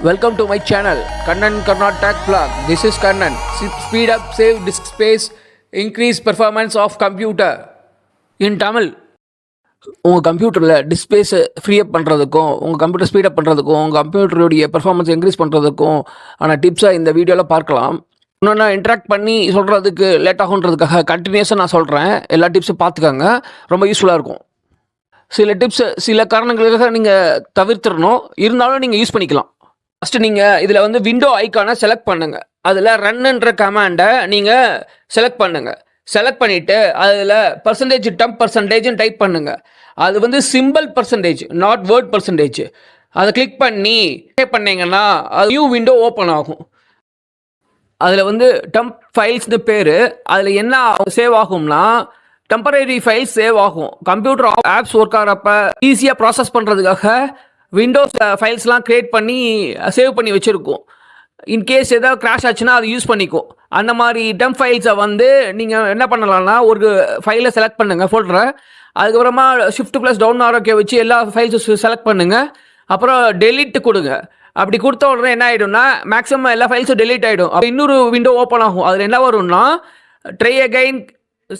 Welcome to my channel, Kannan Karnataka Vlog. This is Kannan. Speed up, save disk space, increase performance of computer. In Tamil, உங்கள் கம்ப்யூட்டரில் டிஸ்பேஸ் free அப் பண்ணுறதுக்கும் உங்கள் computer speed up பண்ணுறதுக்கும் உங்கள் கம்ப்யூட்டருடைய performance increase பண்ணுறதுக்கும் ஆன டிப்ஸை இந்த வீடியோவில் பார்க்கலாம். இன்னொன்று இன்ட்ராக்ட் பண்ணி சொல்கிறதுக்கு லேட் ஆகுன்றதுக்காக கண்டினியூஸாக நான் சொல்கிறேன். எல்லா டிப்ஸும் பார்த்துக்கோங்க, ரொம்ப யூஸ்ஃபுல்லாக இருக்கும். சில டிப்ஸு சில காரணங்களுக்காக நீங்கள் தவிர்த்துடணும், இருந்தாலும் நீங்கள் யூஸ் பண்ணிக்கலாம். ஃபஸ்ட்டு நீங்கள் இதில் வந்து விண்டோ ஐக்கானை செலக்ட் பண்ணுங்கள். அதில் ரன்னுன்ற கமாண்டை நீங்கள் செலக்ட் பண்ணுங்கள். செலக்ட் பண்ணிவிட்டு அதில் %temp%ன்னு டைப் பண்ணுங்கள். அது வந்து simple percentage, not word percentage. அதை கிளிக் பண்ணி டைப் பண்ணிங்கன்னா அது நியூ விண்டோ ஓப்பன் ஆகும். அதில் வந்து டெம்ப் ஃபைல்ஸ்னு பேர். அதில் என்ன சேவ் ஆகும்னா டெம்பரரி ஃபைல்ஸ் சேவ் ஆகும். கம்ப்யூட்டர் ஆப்ஸ் ஒர்க் ஆகிறப்ப ஈஸியாக ப்ராசஸ் பண்ணுறதுக்காக விண்டோஸ் ஃபைல்ஸ்லாம் க்ரியேட் பண்ணி சேவ் பண்ணி வச்சுருக்கோம். இன்கேஸ் ஏதாவது கிராஷ் ஆச்சுன்னா அது யூஸ் பண்ணிக்கும். அந்த மாதிரி டெம்ப் ஃபைல்ஸை வந்து நீங்கள் என்ன பண்ணலாம்னா ஒரு ஃபைலை செலக்ட் பண்ணுங்கள், ஃபோல்டரை. அதுக்கப்புறமா Shift+Down ஆரோக்கிய வச்சு எல்லா ஃபைல்ஸும் செலக்ட் பண்ணுங்கள். அப்புறம் டெலிட் கொடுங்க. அப்படி கொடுத்த உடனே என்ன ஆகிடும்னா மேக்ஸிமம் எல்லா ஃபைல்ஸும் டெலிட் ஆகிடும். அப்போ இன்னொரு விண்டோ ஓப்பன் ஆகும். அதில் என்ன வரும்னா ட்ரை அகைன்,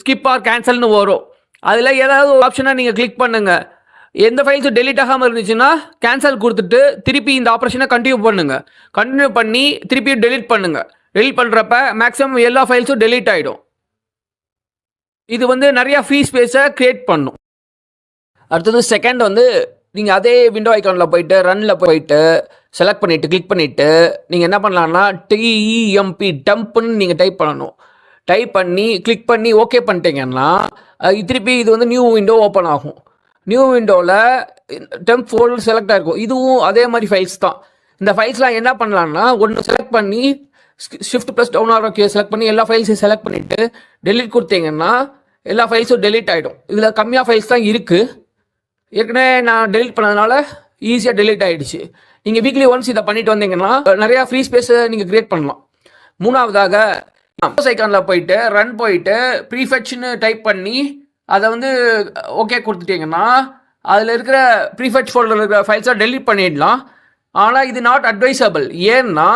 ஸ்கிப் ஆர் கேன்சல்னு வரும். அதில் ஏதாவது ஒரு ஆப்ஷனை நீங்கள் கிளிக் பண்ணுங்கள். எந்த ஃபைல்ஸும் டெலிட் ஆகாமல் இருந்துச்சுன்னா கேன்சல் கொடுத்துட்டு திருப்பி இந்த ஆப்ரேஷனை கண்டினியூ பண்ணுங்கள். கண்டினியூ பண்ணி திருப்பி டெலிட் பண்ணுங்கள். டெலிட் பண்ணுறப்ப மேக்ஸிமம் எல்லா ஃபைல்ஸும் டெலிட் ஆகிடும். இது வந்து நிறையா ஃப்ரீ ஸ்பேஸை க்ரியேட் பண்ணும். அடுத்தது செகண்ட் வந்து நீங்கள் அதே விண்டோ ஐக்கானில் போயிட்டு ரன்னில் போயிட்டு செலக்ட் பண்ணிவிட்டு கிளிக் பண்ணிவிட்டு நீங்கள் என்ன பண்ணலான்னா டெம்ப்னு நீங்கள் டைப் பண்ணணும். டைப் பண்ணி கிளிக் பண்ணி ஓகே பண்ணிட்டீங்கன்னா திருப்பி இது வந்து நியூ விண்டோ ஓப்பன் ஆகும். நியூ விண்டோவில் டெம்ப் ஃபோல்டர் செலக்ட் ஆகிருக்கும். இதுவும் அதே மாதிரி ஃபைல்ஸ் தான். இந்த ஃபைல்ஸ்லாம் என்ன பண்ணலான்னா ஒன்று செலக்ட் பண்ணி Shift+Down ஆரோக்கிய செலக்ட் பண்ணி எல்லா ஃபைல்ஸையும் செலக்ட் பண்ணிவிட்டு டெலிட் கொடுத்தீங்கன்னா எல்லா ஃபைல்ஸும் டெலிட் ஆகிடும். இதில் கம்மியாக ஃபைல்ஸ் தான் இருக்குது. ஏற்கனவே நான் டெலிட் பண்ணதுனால ஈஸியாக டெலிட் ஆகிடுச்சு. நீங்கள் வீக்லி ஒன்ஸ் இதை பண்ணிட்டு வந்தீங்கன்னா நிறையா ஃப்ரீ ஸ்பேஸை நீங்கள் க்ரியேட் பண்ணலாம். மூணாவதாக ஐக்கானில் போயிட்டு ரன் போயிட்டு prefetchன்னு டைப் பண்ணி அதை வந்து ஓகே கொடுத்துட்டிங்கன்னா அதில் இருக்கிற prefetch ஃபோல்டரில் இருக்கிற ஃபைல்ஸாக டெலிட் பண்ணிடலாம். ஆனால் இது நாட் அட்வைசபிள். ஏன்னா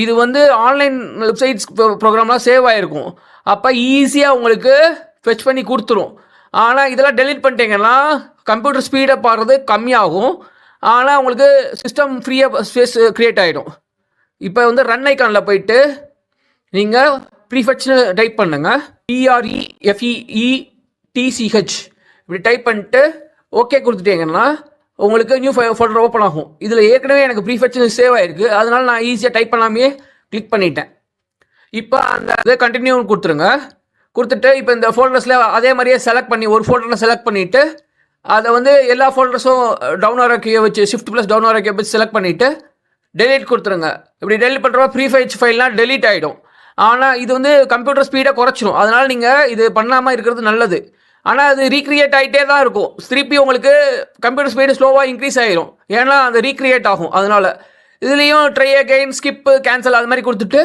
இது வந்து ஆன்லைன் வெப்சைட்ஸ் ப்ரோக்ராம்லாம் சேவ் ஆகிருக்கும். அப்போ ஈஸியாக உங்களுக்கு ஃபெச் பண்ணி கொடுத்துரும். ஆனால் இதெல்லாம் டெலிட் பண்ணிட்டீங்கன்னா கம்ப்யூட்டர் ஸ்பீடப் ஆகிறது கம்மியாகும். ஆனால் உங்களுக்கு சிஸ்டம் ஃப்ரீயாக ஸ்பேஸ் க்ரியேட் ஆகிடும். இப்போ வந்து ரன் ஐக்கானில் போயிட்டு நீங்கள் prefetchன்னு டைப் பண்ணுங்கள். PREFETCH இப்படி டைப் பண்ணிட்டு ஓகே கொடுத்துட்டீங்கன்னா உங்களுக்கு நியூ ஃபோல்டர் ஓப்பன் ஆகும். இதில் ஏற்கனவே எனக்கு prefetch சேவ் ஆகிருக்கு, அதனால நான் ஈஸியாக டைப் பண்ணாமே கிளிக் பண்ணிட்டேன். இப்போ அந்த இதை கண்டினியூ கொடுத்துருங்க. கொடுத்துட்டு இப்போ இந்த ஃபோல்டர்ஸில் அதே மாதிரியே செலக்ட் பண்ணி ஒரு ஃபோல்டரில் செலக்ட் பண்ணிவிட்டு அதை வந்து எல்லா ஃபோல்டர்ஸும் டவுன் ஆரோக்கிய வச்சு Shift+Down ஆரோக்கிய வச்சு செலக்ட் பண்ணிவிட்டு டெலிட் கொடுத்துருங்க. இப்படி டெலிட் பண்ணுறப்ப prefetch ஃபைல்லாம் டெலிட் ஆகிடும். ஆனால் இது வந்து கம்ப்யூட்டர் ஸ்பீடை குறைச்சிடும். அதனால் நீங்கள் இது பண்ணாமல் இருக்கிறது நல்லது. ஆனால் அது ரீக்ரியேட் ஆகிட்டே தான் இருக்கும். திருப்பி உங்களுக்கு கம்ப்யூட்டர் ஸ்பீடு ஸ்லோவாக இன்க்ரீஸ் ஆகிடும். ஏன்னா அது ரீக்ரியேட் ஆகும். அதனால் இதுலேயும் ட்ரை அகைன், ஸ்கிப்பு, கேன்சல் அது மாதிரி கொடுத்துட்டு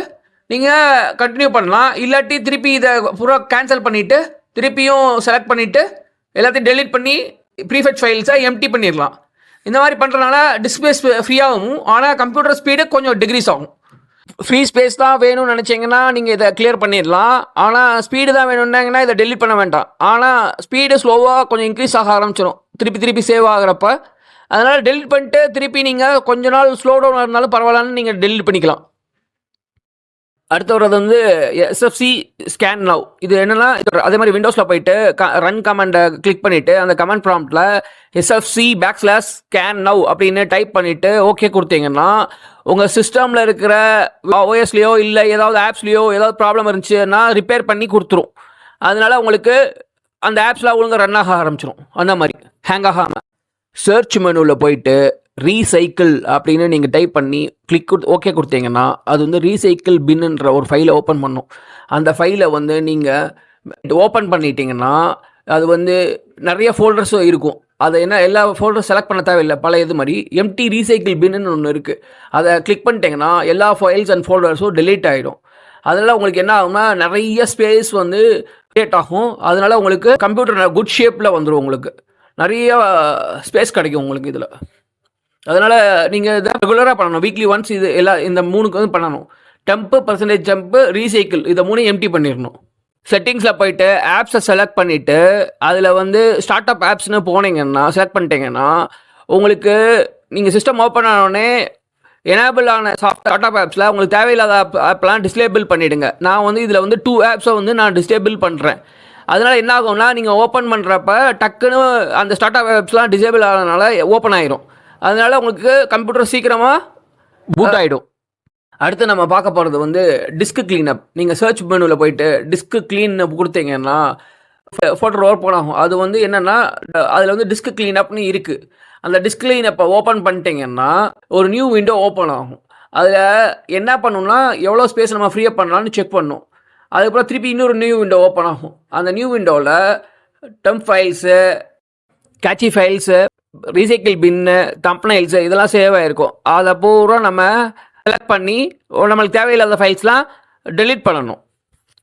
நீங்கள் கண்டினியூ பண்ணலாம். இல்லாட்டி திருப்பி இதை பூரா கேன்சல் பண்ணிவிட்டு திருப்பியும் செலக்ட் பண்ணிவிட்டு எல்லாத்தையும் டெலிட் பண்ணி prefetch ஃபைல்ஸை எம்டி பண்ணிடலாம். இந்த மாதிரி பண்ணுறதுனால டிஸ்பேஸ் ஃப்ரீயாகும். ஆனால் கம்ப்யூட்டர் ஸ்பீடு கொஞ்சம் டிக்ரீஸ் ஆகும். ஃப்ரீ ஸ்பேஸ் தான் வேணும்னு நினச்சிங்கன்னா நீங்கள் இதை கிளியர் பண்ணிடலாம். ஆனால் ஸ்பீடு தான் வேணும்னாங்கன்னா இதை டெலிட் பண்ண வேண்டாம். ஆனால் ஸ்பீடு ஸ்லோவாக கொஞ்சம் இன்க்ரீஸ் ஆக ஆரம்பிச்சிடும் திருப்பி சேவ் ஆகிறப்ப. அதனால் டெலிட் பண்ணிட்டு திருப்பி நீங்கள் கொஞ்ச நாள் ஸ்லோ டவுன் இருந்தாலும் பரவாயில்லன்னு நீங்கள் டெலிட் பண்ணிக்கலாம். அடுத்த வர்றது வந்து SFC ஸ்கேன் நவ். இது என்னென்னா அதே மாதிரி விண்டோஸில் போயிட்டு ரன் கமாண்டை கிளிக் பண்ணிவிட்டு அந்த கமாண்ட் ப்ராம்ப்டில் SFC\scan now அப்படின்னு டைப் பண்ணிவிட்டு ஓகே கொடுத்தீங்கன்னா உங்கள் சிஸ்டமில் இருக்கிற OSலேயோ இல்லை ஏதாவது ஆப்ஸ்லேயோ ஏதாவது ப்ராப்ளம் இருந்துச்சுன்னா ரிப்பேர் பண்ணி கொடுத்துரும். அதனால உங்களுக்கு அந்த ஆப்ஸ்லாம் ஒழுங்காக ரன் ஆக ஆரம்பிச்சிடும். அந்த மாதிரி ஹேங் ஆகாமல் சர்ச் மெனுவில் போயிட்டு ரீசைக்கிள் அப்படின்னு நீங்கள் டைப் பண்ணி கிளிக் ஓகே கொடுத்தீங்கன்னா அது வந்து ரீசைக்கிள் பின்னுன்ற ஒரு ஃபைலை ஓப்பன் பண்ணும். அந்த ஃபைலை வந்து நீங்கள் ஓப்பன் பண்ணிட்டீங்கன்னா அது வந்து நிறைய ஃபோல்டர்ஸும் இருக்கும். அதை என்ன எல்லா ஃபோல்டர் செலக்ட் பண்ண தேவையில்லை. பல இது மாதிரி எம்டி ரீசைக்கிள் பின்னு ஒன்று இருக்குது. அதை கிளிக் பண்ணிட்டீங்கன்னா எல்லா ஃபைல்ஸ் அண்ட் ஃபோல்டர்ஸும் டெலீட் ஆகிடும். அதனால் உங்களுக்கு என்ன ஆகும்னா நிறைய ஸ்பேஸ் வந்து க்ரியேட் ஆகும். அதனால் உங்களுக்கு கம்ப்யூட்டர் குட் ஷேப்பில் வந்துடும். உங்களுக்கு நிறைய ஸ்பேஸ் கிடைக்கும் உங்களுக்கு இதில். அதனால் நீங்கள் இதை ரெகுலராக பண்ணணும். வீக்லி ஒன்ஸ் இது இந்த 3க்கு வந்து பண்ணணும். டெம்ப்பு, பர்சன்டேஜ் ஜம்ப்பு, ரீசைக்கிள் இதை 3 எம்டி பண்ணிடணும். செட்டிங்ஸில் போயிட்டு ஆப்ஸை செலக்ட் பண்ணிவிட்டு அதில் வந்து ஸ்டார்ட் அப் ஆப்ஸ்னு போனீங்கன்னா செலக்ட் பண்ணிட்டீங்கன்னா உங்களுக்கு நீங்கள் சிஸ்டம் ஓப்பன் ஆனோடனே எனேபிள் ஆன ஸ்டார்ட் அப் ஆப்ஸில் உங்களுக்கு தேவையில்லாத ஆப்லாம் டிஸ்லேபிள் பண்ணிவிடுங்க. நான் வந்து இதில் வந்து 2 ஆப்ஸை வந்து நான் டிஸ்லேபிள் பண்ணுறேன். அதனால் என்ன ஆகும்னா நீங்கள் ஓப்பன் பண்ணுறப்ப டக்குன்னு அந்த ஸ்டார்ட் அப் ஆப்ஸ்லாம் டிசேபிள் ஆகிறதுனால ஓப்பன் ஆகிரும். அதனால் உங்களுக்கு கம்ப்யூட்டர் சீக்கிரமாக பூட் ஆகிடும். அடுத்து நம்ம பார்க்க போகிறது வந்து டிஸ்க் கிளீனப். நீங்கள் சர்ச் மெனுவில் போயிட்டு டிஸ்க் கிளீனப் கொடுத்தீங்கன்னா ஃபோட்டோ ஓப்பன் ஆகும். அது வந்து என்னென்னா அதில் வந்து டிஸ்க் கிளீனப்னு இருக்குது. அந்த டிஸ்க் கிளீனப்பை ஓப்பன் பண்ணிட்டீங்கன்னா ஒரு நியூ விண்டோ ஓப்பன் ஆகும். அதில் என்ன பண்ணணும்னா எவ்வளோ ஸ்பேஸ் நம்ம ஃப்ரீஅப் பண்ணலான்னு செக் பண்ணணும். அதுக்கப்புறம் திருப்பி இன்னொரு நியூ விண்டோ ஓப்பன் ஆகும். அந்த நியூ விண்டோவில் temp files, cache files, recycle bin, thumbnails இதெல்லாம் சேவ் ஆகிருக்கும். அதை பூரா நம்ம செலக்ட் பண்ணி நம்மளுக்கு தேவையில்லாத ஃபைல்ஸ்லாம் டெலீட் பண்ணணும்.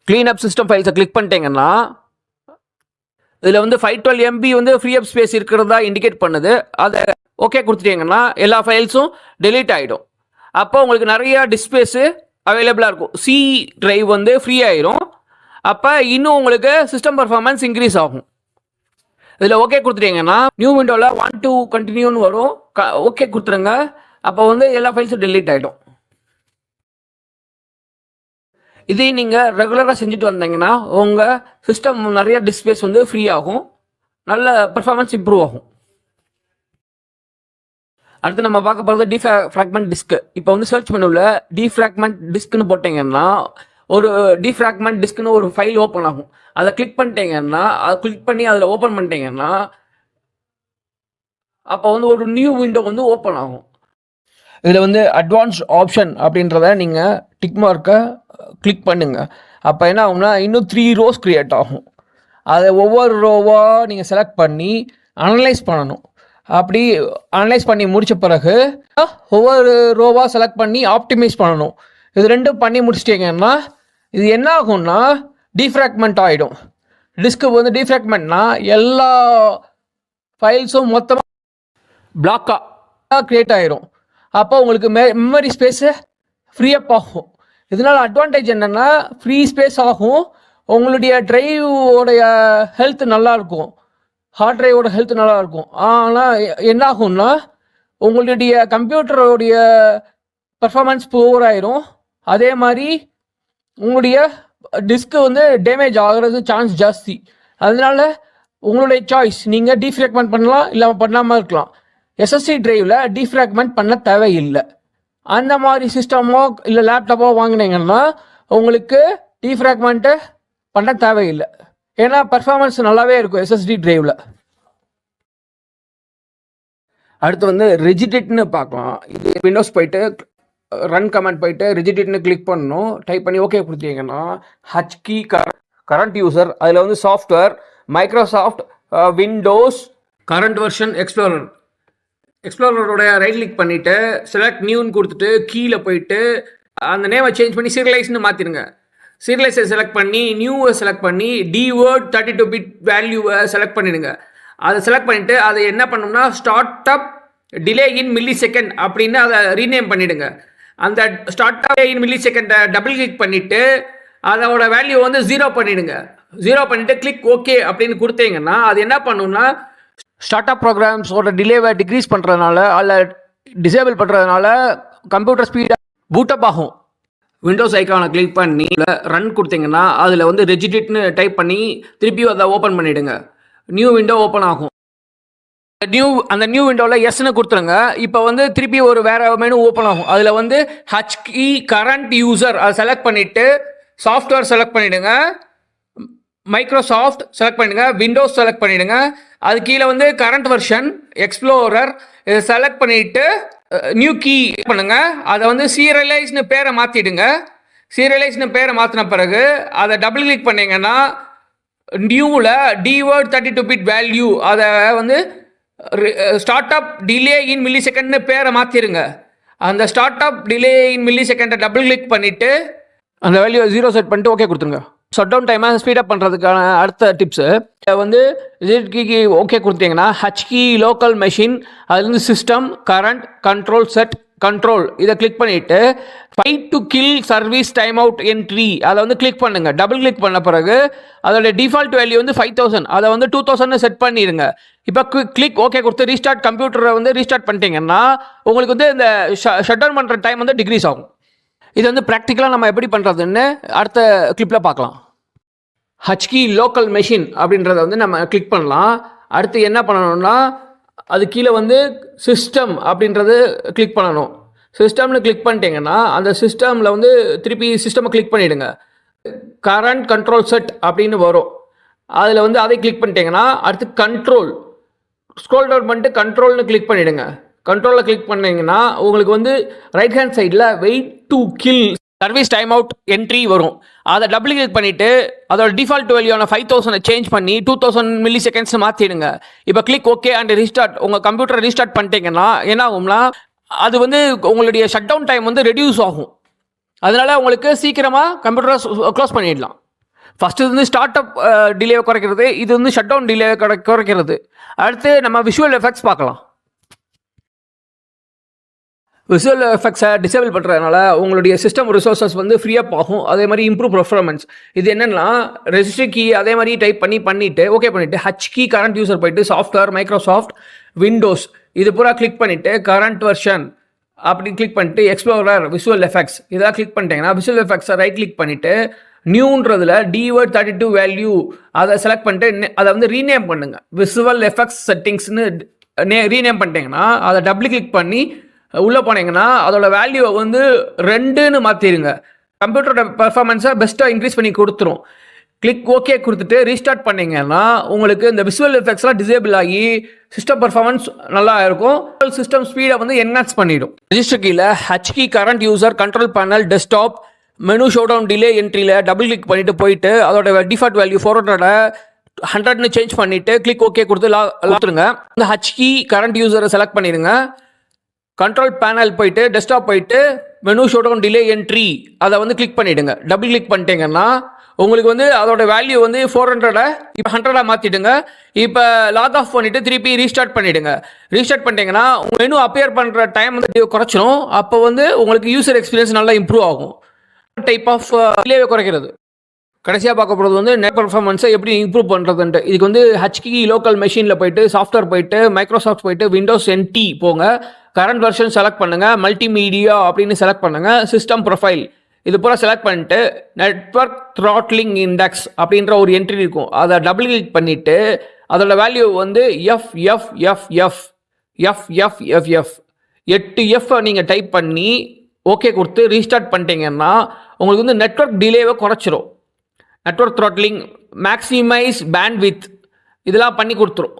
க்ளீனப் சிஸ்டம் ஃபைல்ஸை கிளிக் பண்ணிட்டீங்கன்னா இதில் வந்து 512 MB வந்து ஃப்ரீ அப் ஸ்பேஸ் இருக்கிறதா இண்டிகேட் பண்ணுது. அதை ஓகே கொடுத்துட்டீங்கன்னா எல்லா ஃபைல்ஸும் டெலீட் ஆகிடும். அப்போ உங்களுக்கு நிறையா டிஸ்க் ஸ்பேஸு அவைலபிளாக இருக்கும். சி ட்ரைவ் வந்து ஃப்ரீ ஆயிரும். அப்போ இன்னும் உங்களுக்கு சிஸ்டம் பர்ஃபார்மன்ஸ் இன்க்ரீஸ் ஆகும். இதில் ஓகே கொடுத்துட்டீங்கன்னா நியூ விண்டோவில் 1 to கண்டினியூன்னு வரும். ஓகே கொடுத்துருங்க. அப்போ வந்து எல்லா ஃபைல்ஸும் டெலீட் ஆகிடும். இதே நீங்கள் ரெகுலராக செஞ்சுட்டு வந்தீங்கன்னா உங்கள் சிஸ்டம் நிறைய டிஸ்க் ஸ்பேஸ் வந்து ஃப்ரீ ஆகும். நல்ல பர்ஃபார்மன்ஸ் இம்ப்ரூவ் ஆகும். அடுத்து நம்ம பார்க்க போகிறது டிஃப்ராக்மெண்ட் டிஸ்க். இப்போ வந்து சர்ச் மெனுவில் டிஃப்ராக்மெண்ட் டிஸ்க்னு போட்டிங்கன்னா ஒரு டிஃப்ராக்மெண்ட் டிஸ்க்னு ஒரு ஃபைல் ஓப்பன் ஆகும். அதை கிளிக் பண்ணிட்டீங்கன்னா அதை கிளிக் பண்ணி அதில் ஓப்பன் பண்ணிட்டீங்கன்னா அப்போ வந்து ஒரு நியூ விண்டோ வந்து ஓப்பன் ஆகும். இதில் வந்து அட்வான்ஸ் ஆப்ஷன் அப்படின்றத நீங்கள் டிக் மார்க்கை கிளிக் பண்ணுங்கள். அப்போ என்ன ஆகும்னா இன்னும் 3 rows க்ரியேட் ஆகும். அதை ஒவ்வொரு ரோவாக நீங்கள் செலக்ட் பண்ணி அனலைஸ் பண்ணணும். அப்படி அனலைஸ் பண்ணி முடித்த பிறகு ஒவ்வொரு ரோவாக செலக்ட் பண்ணி ஆப்டிமைஸ் பண்ணணும். இது ரெண்டும் பண்ணி முடிச்சிட்டிங்கன்னா இது என்ன ஆகும்னா டிஃப்ராக்மெண்ட் ஆகிடும். டிஸ்க்கு வந்து டிஃப்ராக்மெண்ட்னா எல்லா ஃபைல்ஸும் மொத்தமாக பிளாக்காக க்ரியேட் ஆகிரும். அப்போ உங்களுக்கு மெமரி ஸ்பேஸு ஃப்ரீஅப் ஆகும். இதனால் அட்வான்டேஜ் என்னென்னா ஃப்ரீ ஸ்பேஸ் ஆகும். உங்களுடைய ட்ரைவோடைய ஹெல்த் நல்லாயிருக்கும். ஹார்ட் ட்ரைவோட ஹெல்த் நல்லாயிருக்கும். ஆனால் என்ன ஆகும்னா உங்களுடைய கம்ப்யூட்டருடைய பர்ஃபார்மன்ஸ் புவர் ஆயிரும். அதே மாதிரி உங்களுடைய டிஸ்க்கு வந்து டேமேஜ் ஆகிறது சான்ஸ் ஜாஸ்தி. அதனால உங்களுடைய சாய்ஸ், நீங்கள் டிஃப்ராக்மெண்ட் பண்ணலாம் இல்லை பண்ணாமல் இருக்கலாம். எஸ்எஸ்டி டிரைவில் டிஃப்ராக்மெண்ட் பண்ண தேவையில்லை. அந்த மாதிரி சிஸ்டமோ இல்லை லேப்டாப்போ வாங்கினீங்கன்னா உங்களுக்கு டிஃப்ராக்மெண்ட்டு பண்ண தேவையில்லை. ஏன்னா பர்ஃபார்மன்ஸ் நல்லாவே இருக்கும் எஸ்எஸ்டி டிரைவில். அடுத்து வந்து ரெஜிடிட்னு பார்க்கலாம். இது விண்டோஸ் போயிட்டு ரன் கமெண்ட் போயிட்டு ரெஜிடிட்னு கிளிக் பண்ணணும். டைப் பண்ணி ஓகே கொடுத்தீங்கன்னா ஹச்கி கரண்ட் யூசர், அதில் வந்து software Microsoft Windows current version எக்ஸ்ப்ளோரரோட ரைட் கிளிக் பண்ணிவிட்டு செலக்ட் நியூன்னு கொடுத்துட்டு கீழே போயிட்டு அந்த நேமை சேஞ்ச் பண்ணி சீரியலைஸ்னு மாற்றிடுங்க. சீரியலைஸை செலக்ட் பண்ணி நியூவை செலக்ட் பண்ணி டிவேர்ட் 32 bit வேல்யூவை செலக்ட் பண்ணிடுங்க. அதை செலக்ட் பண்ணிவிட்டு அதை என்ன பண்ணணும்னா start up delay in milli second அப்படின்னு அதை ரீநேம் பண்ணிவிடுங்க. அந்த ஸ்டார்ட் அப் இன் மில்லி செகண்டை டபுள் கிளிக் பண்ணிவிட்டு அதோட வேல்யூ வந்து 0 பண்ணிவிடுங்க. 0 பண்ணிவிட்டு கிளிக் ஓகே அப்படின்னு கொடுத்தீங்கன்னா அது என்ன பண்ணுன்னா ஸ்டார்ட் அப் ப்ரோக்ராம்ஸோட டிலேவை டிக்ரீஸ் பண்ணுறதுனால அல்ல டிசேபிள் பண்ணுறதுனால கம்ப்யூட்டர் ஸ்பீடாக பூட்டப் ஆகும். விண்டோஸ் ஐக்கானை கிளிக் பண்ணி ரன் கொடுத்தீங்கன்னா அதில் வந்து ரெஜிடிட்னு டைப் பண்ணி திருப்பியும் அதை ஓப்பன் பண்ணிவிடுங்க. நியூ விண்டோ ஓப்பன் ஆகும். அந்த நியூ விண்டோவில் எஸ்ன்னு கொடுத்துருங்க. இப்போ வந்து திருப்பி ஒரு வேறு மெனு ஓப்பன் ஆகும். அதில் வந்து ஹச்கி கரண்ட் யூசர் அதை செலக்ட் பண்ணிவிட்டு சாஃப்ட்வேர் செலக்ட் பண்ணிவிடுங்க, மைக்ரோசாஃப்ட் செலக்ட் பண்ணிடுங்க, விண்டோஸ் செலக்ட் பண்ணிவிடுங்க. அது கீழே வந்து கரண்ட் வெர்ஷன் எக்ஸ்ப்ளோரர் இதை செலக்ட் பண்ணிவிட்டு நியூ கீ பண்ணுங்க. அதை வந்து சீரியலைஸ்னு பேரை மாற்றிடுங்க. சீரியலைஸ்னு பேரை மாற்றின பிறகு அதை டபுள் கிளிக் பண்ணிங்கன்னா நியூவில் டிவேர்ட் 32 bit வேல்யூ அதை வந்து ஸ்டார்ட் அப் டிலே இன் மில்லி செகண்ட்னு பேரை மாற்றிடுங்க. அந்த ஸ்டார்ட் அப் டிலே இன் மில்லி செகண்டை டபுள் கிளிக் பண்ணிவிட்டு அந்த வேல்யூ 0 செட் பண்ணிட்டு ஓகே கொடுத்துருங்க. ஷட் டவுன் டைமை ஸ்பீடப் பண்ணுறதுக்கான அடுத்த டிப்ஸு வந்து கீ ஓகே கொடுத்தீங்கன்னா ஹச்கி லோக்கல் மெஷின் அதுலேருந்து system current control set control இதை கிளிக் பண்ணிவிட்டு fight to kill service time out entry அதை வந்து கிளிக் பண்ணுங்கள். டபுள் கிளிக் பண்ண பிறகு அதோட டிஃபால்ட் வேல்யூ வந்து 5000 அதை வந்து 2000 செட் பண்ணிடுங்க. இப்போ கிளிக் ஓகே கொடுத்து ரீஸ்டார்ட் கம்ப்யூட்டரை வந்து ரீஸ்டார்ட் பண்ணிட்டீங்கன்னா உங்களுக்கு வந்து இந்த ஷட் டவுன் பண்ணுற டைம் வந்து டிக்ரீஸ் ஆகும். இது வந்து ப்ராக்டிக்கலாக நம்ம எப்படி பண்ணுறதுன்னு அடுத்த கிளிப்பில் பார்க்கலாம். ஹச்கி லோக்கல் மெஷின் அப்படின்றத வந்து நம்ம கிளிக் பண்ணலாம். அடுத்து என்ன பண்ணணும்னா அது கீழே வந்து சிஸ்டம் அப்படின்றது கிளிக் பண்ணணும். சிஸ்டம்னு கிளிக் பண்ணிட்டீங்கன்னா அந்த சிஸ்டமில் வந்து திருப்பி சிஸ்டமை கிளிக் பண்ணிவிடுங்க. கரண்ட் கண்ட்ரோல் செட் அப்படின்னு வரும். அதில் வந்து அதை கிளிக் பண்ணிட்டீங்கன்னா அடுத்து கண்ட்ரோல் ஸ்க்ரோல் டவுன் பண்ணிட்டு கண்ட்ரோல்னு கிளிக் பண்ணிவிடுங்க. கண்ட்ரோலில் கிளிக் பண்ணிங்கன்னா உங்களுக்கு வந்து ரைட் ஹேண்ட் சைடில் wait to kill service time out entry வரும். அதை டபுள் கிளிக் பண்ணிவிட்டு அதோட டிஃபால்ட் வேல்யூவான 5000 சேஞ்ச் பண்ணி 2000 மில்லி செகண்ட்ஸ் மாற்றிடுங்க. இப்போ கிளிக் ஓகே அண்ட் ரீஸ்டார்ட் உங்கள் கம்ப்யூட்டரை ரீஸ்டார்ட் பண்ணிட்டீங்கன்னா என்ன ஆகும்னா அது வந்து உங்களுடைய ஷட் டவுன் டைம் வந்து ரெடியூஸ் ஆகும். அதனால் உங்களுக்கு சீக்கிரமாக கம்ப்யூட்டரை க்ளோஸ் பண்ணிடலாம். ஃபஸ்ட்டு வந்து ஸ்டார்ட் அப் டிலே குறைக்கிறது, இது வந்து ஷட் டவுன் டிலே குறைக்கிறது. அடுத்து நம்ம விஷுவல் எஃபெக்ட்ஸ் பார்க்கலாம். விஷுவல் எஃபெக்ட்ஸை டிசேபிள் பண்ணுறதுனால உங்களுடைய சிஸ்டம் ரிசோர்ஸஸ் வந்து ஃப்ரீ அப் ஆகும். அதே மாதிரி இம்ப்ரூவ் பர்ஃபார்மன்ஸ். இது என்னென்னா ரெஜிஸ்டர் கீ அதே மாதிரி டைப் பண்ணிவிட்டு ஓகே பண்ணிவிட்டு ஹச் கீ கரண்ட் யூசர் போயிட்டு சாஃப்ட்வேர் மைக்ரோசாஃப்ட் விண்டோஸ் இது பூரா கிளிக் பண்ணிவிட்டு கரண்ட் வெர்ஷன் அப்படி கிளிக் பண்ணிட்டு எக்ஸ்ப்ளோரர் விஷுவல் எஃபெக்ட்ஸ் இதெல்லாம் கிளிக் பண்ணிட்டீங்கன்னா விஷுவல் எஃபெக்ட்ஸை ரைட் கிளிக் பண்ணிவிட்டு நியூன்றதில் டிவர்ட் 32 வேல்யூ அதை செலக்ட் பண்ணிட்டு அதை வந்து ரீநேம் பண்ணுங்கள். விஷுவல் எஃபெக்ட்ஸ் செட்டிங்ஸ்னு ரீநேம் பண்ணிட்டீங்கன்னா அதை டபுள் கிளிக் பண்ணி உள்ளே போனீங்கன்னா அதோட வேல்யூவை வந்து 2ன்னு மாற்றிடுங்க. கம்ப்யூட்டரோட பெர்ஃபார்மன்ஸை பெஸ்ட்டாக இன்க்ரீஸ் பண்ணி கொடுத்துரும். கிளிக் ஓகே கொடுத்துட்டு ரீஸ்டார்ட் பண்ணிங்கன்னா உங்களுக்கு இந்த விஷுவல் எஃபெக்ட்ஸ்லாம் டிசேபிள் ஆகி சிஸ்டம் பர்ஃபார்மன்ஸ் நல்லா இருக்கும். சிஸ்டம் ஸ்பீடை வந்து என்ஹான்ஸ் பண்ணிடும். ரெஜிஸ்டர் கீழே HKEY current user control panel desktop menu showdown delay என்ட்ரியில் டபுள் கிளிக் பண்ணிட்டு போயிட்டு அதோட டிஃபால்ட் வேல்யூ 400 சேஞ்ச் பண்ணிவிட்டு கிளிக் ஓகே கொடுத்து லாத்துருங்க. இந்த ஹச்கி கரண்ட் யூசரை செலக்ட் பண்ணிடுங்க. கண்ட்ரோல் பேனல் போயிட்டு டெஸ்க்டாப் போயிட்டு மெனு ஷோடவுன் டிலே என்ட்ரி அதை வந்து கிளிக் பண்ணிவிடுங்க. டபுள் கிளிக் பண்ணிட்டீங்கன்னா உங்களுக்கு வந்து அதோட வேல்யூ வந்து 400 இப்போ 100 மாற்றிடுங்க. இப்போ லாக் ஆஃப் பண்ணிவிட்டு திருப்பி ரீஸ்டார்ட் பண்ணிவிடுங்க. ரீஸ்டார்ட் பண்ணிட்டீங்கன்னா உங்கள் மெனு அப்பியர் பண்ணுற டைம் வந்து குறைச்சிரும். அப்போ வந்து உங்களுக்கு யூசர் எக்ஸ்பீரியன்ஸ் நல்லா இம்ப்ரூவ் ஆகும். டைப் ஆஃப் டிலேவை குறைக்கிறது. கடைசியாக பார்க்க போகிறது வந்து நெட் பர்ஃபார்மன்ஸை எப்படி இம்ப்ரூவ் பண்ணுறதுன்ட்டு. இதுக்கு வந்து ஹச்கி லோக்கல் மெஷினில் போயிட்டு சாஃப்ட்வேர் போயிட்டு மைக்ரோசாஃப்ட் போயிட்டு விண்டோஸ் என்டி போங்க. கரண்ட் வெர்ஷன் செலக்ட் பண்ணுங்கள். மல்டிமீடியா அப்படின்னு செலக்ட் பண்ணுங்கள். சிஸ்டம் ப்ரொஃபைல் இது பூரா செலக்ட் பண்ணிட்டு நெட்வொர்க் த்ராட்லிங் இண்டெக்ஸ் அப்படின்ற ஒரு என்ட்ரி இருக்கும். அதை டபுள் கிளிக் பண்ணிவிட்டு அதோட வேல்யூ வந்து எஃப் 8F நீங்கள் டைப் பண்ணி ஓகே கொடுத்து ரீஸ்டார்ட் பண்ணிட்டீங்கன்னா உங்களுக்கு வந்து நெட்வொர்க் டிலேவை குறைச்சிரும். நெட்வொர்க் த்ராட்லிங் மேக்ஸிமைஸ் பேண்ட்வித் இதெல்லாம் பண்ணி கொடுத்துரும்.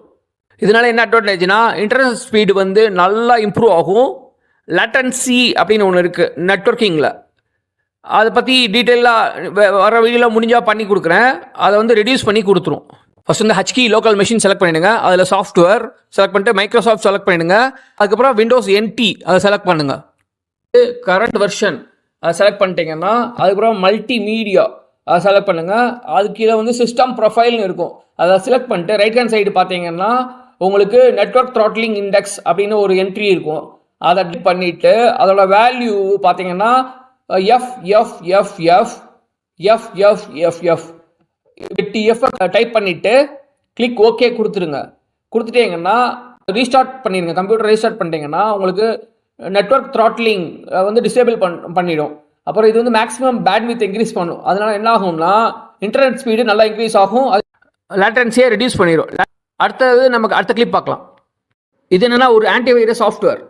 இதனால் என்ன அட்வான்டேஜ்னா இன்டர்நெட் ஸ்பீடு வந்து நல்லா இம்ப்ரூவ் ஆகும். லேட்டன்சி அப்படின்னு ஒன்று இருக்குது நெட்வொர்க்கிங்கில். அதை பற்றி டீட்டெயிலாக வர வீடியோவில் முடிஞ்சால் பண்ணி கொடுக்குறேன். அதை வந்து ரெடியூஸ் பண்ணி கொடுத்துரும். ஃபஸ்ட் வந்து ஹச்கி லோக்கல் மெஷின் செலக்ட் பண்ணிவிடுங்க. அதில் சாஃப்ட்வேர் செலக்ட் பண்ணிட்டு மைக்ரோசாஃப்ட் செலக்ட் பண்ணிவிடுங்க. அதுக்கப்புறம் விண்டோஸ் என்டி அதை செலக்ட் பண்ணுங்கள். கரண்ட் வெர்ஷன் அதை செலக்ட் பண்ணிட்டீங்கன்னா அதுக்கப்புறம் மல்டிமீடியா அதை செலக்ட் பண்ணுங்கள். அது கீழே வந்து சிஸ்டம் ப்ரொஃபைல்னு இருக்கும். அதை செலக்ட் பண்ணிட்டு ரைட் ஹேண்ட் சைடு பார்த்தீங்கன்னா உங்களுக்கு நெட்வொர்க் த்ராட்லிங் இண்டெக்ஸ் அப்படின்னு ஒரு என்ட்ரி இருக்கும். அதை பண்ணிவிட்டு அதோட வேல்யூ பார்த்தீங்கன்னா எஃப் டைப் பண்ணிவிட்டு கிளிக் ஓகே கொடுத்துருங்க. கொடுத்துட்டீங்கன்னா ரீஸ்டார்ட் பண்ணிடுங்க. கம்ப்யூட்டர் ரீஸ்டார்ட் பண்ணிட்டீங்கன்னா உங்களுக்கு நெட்வொர்க் த்ராட்லிங் வந்து டிசேபிள் பண்ணிடும். அப்புறம் இது வந்து மேக்ஸிமம் பேண்ட்வித் இன்க்ரீஸ் பண்ணும். அதனால் என்ன ஆகும்னா இன்டர்நெட் ஸ்பீடு நல்லா இன்க்ரீஸ் ஆகும். லேட்டன்சியை ரெடியூஸ் பண்ணிடும். அடுத்தது நமக்கு அடுத்த கிளிப் பார்க்கலாம். இது என்னென்னா ஒரு ஆன்டிவைரஸ் சாஃப்ட்வேர்.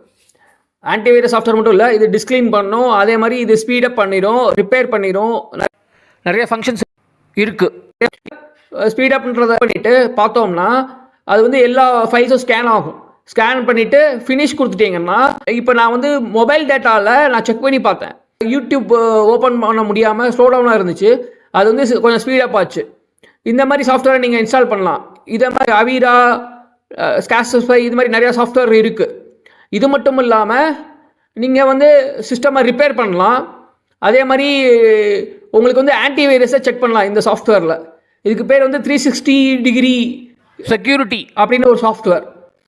ஆன்டிவைரஸ் சாஃப்ட்வேர் மட்டும் இல்லை, இது டிஸ்க்ளீன் பண்ணும். அதே மாதிரி இது ஸ்பீடப் பண்ணிடும், ரிப்பேர் பண்ணிடும். நிறைய ஃபங்க்ஷன்ஸ் இருக்குது. ஸ்பீடப்ன்றதை பண்ணிவிட்டு பார்த்தோம்னா அது வந்து எல்லா ஃபைல்ஸும் ஸ்கேன் ஆகும். ஸ்கேன் பண்ணிவிட்டு ஃபினிஷ் கொடுத்துட்டிங்கன்னா இப்போ நான் வந்து மொபைல் டேட்டாவில் நான் செக் பண்ணி பார்த்தேன். யூடியூப் ஓப்பன் பண்ண முடியாமல் ஸ்லோ டவுனாக இருந்துச்சு. அது வந்து கொஞ்சம் ஸ்பீடப் ஆச்சு. இந்த மாதிரி சாஃப்ட்வேரை நீங்கள் இன்ஸ்டால் பண்ணலாம். இதே மாதிரி அவீரா, ஸ்காஸ்டிஃபை இது மாதிரி நிறையா சாஃப்ட்வேர் இருக்குது. இது மட்டும் இல்லாமல் நீங்கள் வந்து சிஸ்டமை ரிப்பேர் பண்ணலாம். அதே மாதிரி உங்களுக்கு வந்து ஆன்டிவைரஸை செக் பண்ணலாம் இந்த சாஃப்ட்வேரில். இதுக்கு பேர் வந்து 360 டிகிரி செக்யூரிட்டி அப்படின்னு ஒரு சாஃப்ட்வேர்.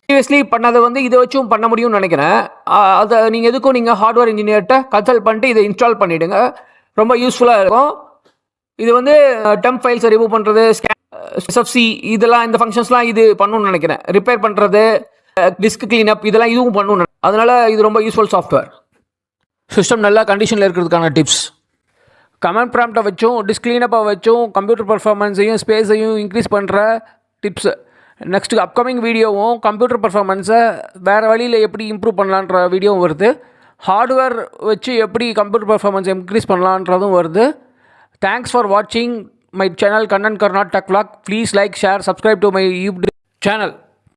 ப்ரீவியஸ்லி பண்ணதை வந்து இதை வச்சும் பண்ண முடியும்னு நினைக்கிறேன். அதை நீங்கள் எதுக்கும் நீங்கள் ஹார்ட்வேர் இன்ஜினியர்கிட்ட கன்சல்ட் பண்ணிட்டு இதை இன்ஸ்டால் பண்ணிவிடுங்க. ரொம்ப யூஸ்ஃபுல்லாக இருக்கும். இது வந்து டெம்ப் ஃபைல்ஸை ரிமூவ் பண்ணுறது, எஸ்எஃப்சி இதெல்லாம் இந்த ஃபங்க்ஷன்ஸ்லாம் இது பண்ணணும்னு நினைக்கிறேன். ரிப்பேர் பண்ணுறது, டிஸ்க் கிளீனப் இதெல்லாம் இதுவும் பண்ணணும். அதனால் இது ரொம்ப யூஸ்ஃபுல் சாஃப்ட்வேர். சிஸ்டம் நல்ல கண்டிஷனில் இருக்கிறதுக்கான டிப்ஸ். கமாண்ட் ப்ராம்ப்டை வச்சும் டிஸ்க் கிளீனப்பை வச்சும் கம்ப்யூட்டர் பர்ஃபார்மன்ஸையும் ஸ்பேஸையும் இன்க்ரீஸ் பண்ணுற டிப்ஸு. நெக்ஸ்ட்டு அப்கமிங் வீடியோவும் கம்ப்யூட்டர் பர்ஃபார்மன்ஸை வேறு வழியில் எப்படி இம்ப்ரூவ் பண்ணலான்ற வீடியோவும் வருது. ஹார்ட்வேர் வச்சு எப்படி கம்ப்யூட்டர் பர்ஃபார்மன்ஸை இன்க்ரீஸ் பண்ணலான்றதும் வருது. தேங்க்ஸ் ஃபார் வாட்சிங் my channel Kannan gurnard tech vlog. Please like, share, subscribe to my YouTube channel.